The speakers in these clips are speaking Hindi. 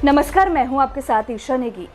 नमस्कार, मैं हूं आपके साथ ईशा नेगी।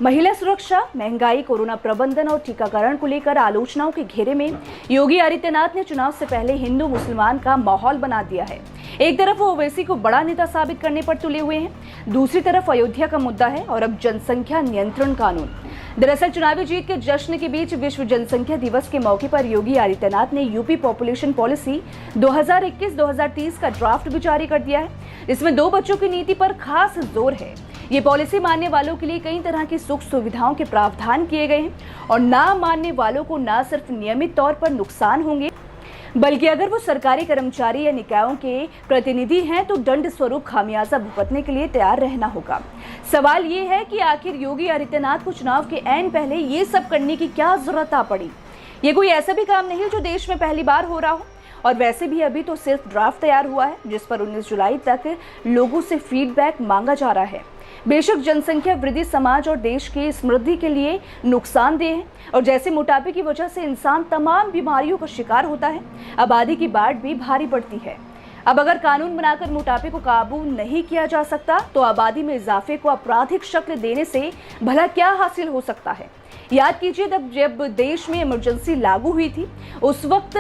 महिला सुरक्षा, महंगाई, कोरोना प्रबंधन और टीकाकरण को लेकर आलोचनाओं के घेरे में योगी आदित्यनाथ ने चुनाव से पहले हिंदू मुसलमान का माहौल बना दिया है। एक तरफ वो ओवैसी को बड़ा नेता साबित करने पर तुले हुए हैं, दूसरी तरफ अयोध्या का मुद्दा है और अब जनसंख्या नियंत्रण कानून। दरअसल चुनावी जीत के जश्न के बीच विश्व जनसंख्या दिवस के मौके पर योगी आदित्यनाथ ने यूपी पॉपुलेशन पॉलिसी 2021-2030 का ड्राफ्ट भी जारी कर दिया है। इसमें 2 बच्चों की नीति पर खास जोर है। ये पॉलिसी मानने वालों के लिए कई तरह की सुख सुविधाओं के प्रावधान किए गए हैं और ना मानने वालों को न सिर्फ नियमित तौर पर नुकसान होंगे, बल्कि अगर वो सरकारी कर्मचारी या निकायों के प्रतिनिधि हैं तो दंड स्वरूप खामियाजा भुगतने के लिए तैयार रहना होगा। सवाल ये है कि आखिर योगी आदित्यनाथ को चुनाव के ऐन पहले ये सब करने की क्या जरूरत आ पड़ी। ये कोई ऐसा भी काम नहीं जो देश में पहली बार हो रहा हो, और वैसे भी अभी तो सिर्फ ड्राफ्ट तैयार हुआ है जिस पर 19 जुलाई तक लोगों से फीडबैक मांगा जा रहा है। बेशक जनसंख्या वृद्धि समाज और देश की समृद्धि के लिए नुकसानदेह है और जैसे मोटापे की वजह से इंसान तमाम बीमारियों का शिकार होता है, आबादी की बाट भी भारी पड़ती है। अब अगर कानून बनाकर मोटापे को काबू नहीं किया जा सकता तो आबादी में इजाफे को आपराधिक शक्ल देने से भला क्या हासिल हो सकता है। याद कीजिए, जब देश में इमरजेंसी लागू हुई थी उस वक्त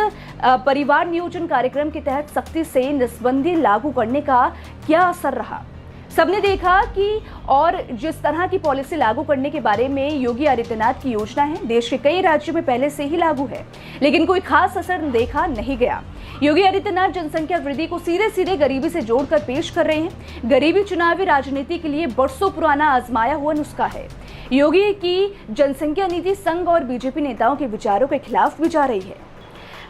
परिवार नियोजन कार्यक्रम के तहत सख्ती से नसबंदी लागू करने का क्या असर रहा, सबने देखा कि और जिस तरह की पॉलिसी लागू करने के बारे में योगी आदित्यनाथ की योजना है देश के कई राज्यों में पहले से ही लागू है, लेकिन कोई खास असर देखा नहीं गया। योगी आदित्यनाथ जनसंख्या वृद्धि को सीधे सीधे गरीबी से जोड़कर पेश कर रहे हैं। गरीबी चुनावी राजनीति के लिए बरसों पुराना आजमाया हुआ नुस्खा है। योगी की जनसंख्या नीति संघ और बीजेपी नेताओं के विचारों के खिलाफ भी जा रही है।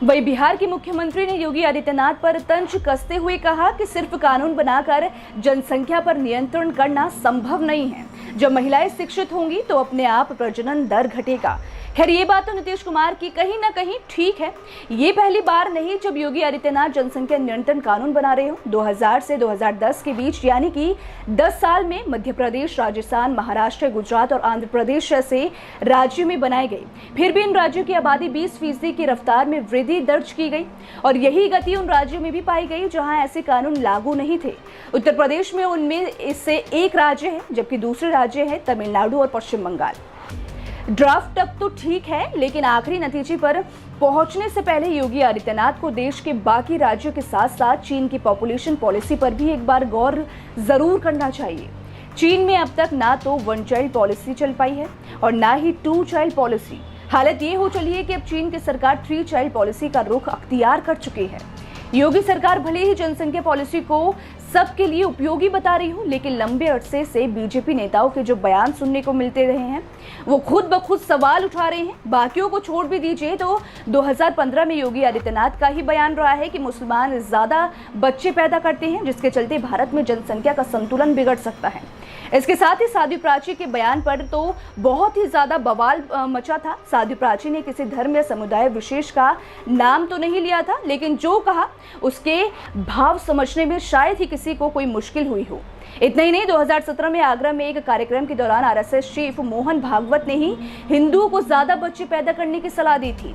वहीं बिहार के मुख्यमंत्री ने योगी आदित्यनाथ पर तंज कसते हुए कहा कि सिर्फ कानून बनाकर जनसंख्या पर नियंत्रण करना संभव नहीं है। जब महिलाएं शिक्षित होंगी तो अपने आप प्रजनन दर घटेगा। खैर, ये बात तो नीतीश कुमार की कहीं ना कहीं ठीक है। ये पहली बार नहीं जब योगी आदित्यनाथ जनसंख्या नियंत्रण कानून बना रहे हो। 2000 से 2010 के बीच यानी कि 10 साल में मध्य प्रदेश, राजस्थान, महाराष्ट्र, गुजरात और आंध्र प्रदेश जैसे राज्यों में बनाए गए। फिर भी इन राज्यों की आबादी 20% की रफ्तार में वृद्धि दर्ज की गई और यही गति उन राज्यों में भी पाई गई जहां ऐसे कानून लागू नहीं थे। उत्तर प्रदेश में उनमें इससे एक राज्य है, जबकि दूसरे राज्य है तमिलनाडु और पश्चिम बंगाल। ड्राफ्ट तक तो ठीक है, लेकिन आखिरी नतीजे पर पहुंचने से पहले योगी आदित्यनाथ को देश के बाकी राज्यों के साथ साथ चीन की पॉपुलेशन पॉलिसी पर भी एक बार गौर जरूर करना चाहिए। चीन में अब तक ना तो 1 चाइल्ड पॉलिसी चल पाई है और ना ही 2 चाइल्ड पॉलिसी। हालत ये हो चली है कि अब चीन की सरकार 3 चाइल्ड पॉलिसी का रुख अख्तियार कर चुकी है। योगी सरकार भले ही जनसंख्या पॉलिसी को सबके लिए उपयोगी बता रही हो, लेकिन लंबे अरसे से बीजेपी नेताओं के जो बयान सुनने को मिलते रहे हैं वो खुद ब खुद सवाल उठा रहे हैं। बाकियों को छोड़ भी दीजिए तो 2015 में योगी आदित्यनाथ का ही बयान रहा है कि मुसलमान ज्यादा बच्चे पैदा करते हैं, जिसके चलते भारत में जनसंख्या का संतुलन बिगड़ सकता है। इसके साथ ही साध्वी प्राची के बयान पर तो बहुत ही ज्यादा बवाल मचा था। साध्वी प्राची ने किसी धर्म या समुदाय विशेष का नाम तो नहीं लिया था, लेकिन जो कहा उसके भाव समझने में शायद ही किसी को कोई मुश्किल हुई हो। इतना ही नहीं, 2017 में आगरा में एक कार्यक्रम के दौरान आरएसएस चीफ मोहन भागवत ने ही हिंदुओं को ज्यादा बच्चे पैदा करने की सलाह दी थी।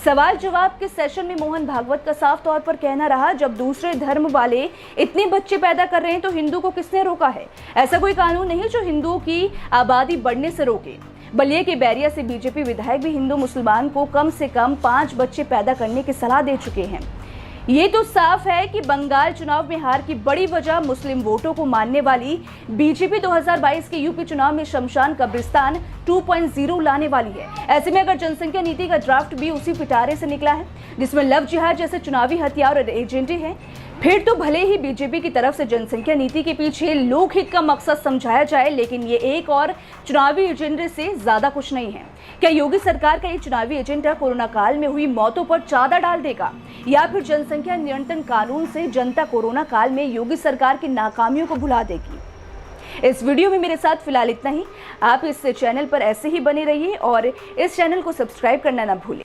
सवाल जवाब के सेशन में मोहन भागवत का साफ तौर पर कहना रहा, जब दूसरे धर्म वाले इतने बच्चे पैदा कर रहे हैं तो हिंदू को किसने रोका है। ऐसा कोई कानून नहीं जो हिंदुओं की आबादी बढ़ने से रोके। बलिया के बैरिया से बीजेपी विधायक भी हिंदू मुसलमान को कम से कम 5 बच्चे पैदा करने की सलाह दे चुके हैं। ये तो साफ है कि बंगाल चुनाव में हार की बड़ी वजह मुस्लिम वोटों को मानने वाली बीजेपी 2022 के यूपी चुनाव में शमशान कब्रिस्तान 2.0 लाने वाली है। ऐसे में अगर जनसंख्या नीति का ड्राफ्ट भी उसी पिटारे से निकला है जिसमें लव जिहाद जैसे चुनावी हथियार और एजेंडे हैं, फिर तो भले ही बीजेपी की तरफ से जनसंख्या नीति के पीछे लोकहित का मकसद समझाया जाए, लेकिन ये एक और चुनावी एजेंडे से ज्यादा कुछ नहीं है। क्या योगी सरकार का ये चुनावी एजेंडा कोरोना काल में हुई मौतों पर चादर डाल देगा, या फिर जनसंख्या नियंत्रण कानून से जनता कोरोना काल में योगी सरकार की नाकामियों को भुला देगी। इस वीडियो में मेरे साथ फिलहाल इतना ही। आप इस चैनल पर ऐसे ही बने रहिए और इस चैनल को सब्सक्राइब करना ना भूलें।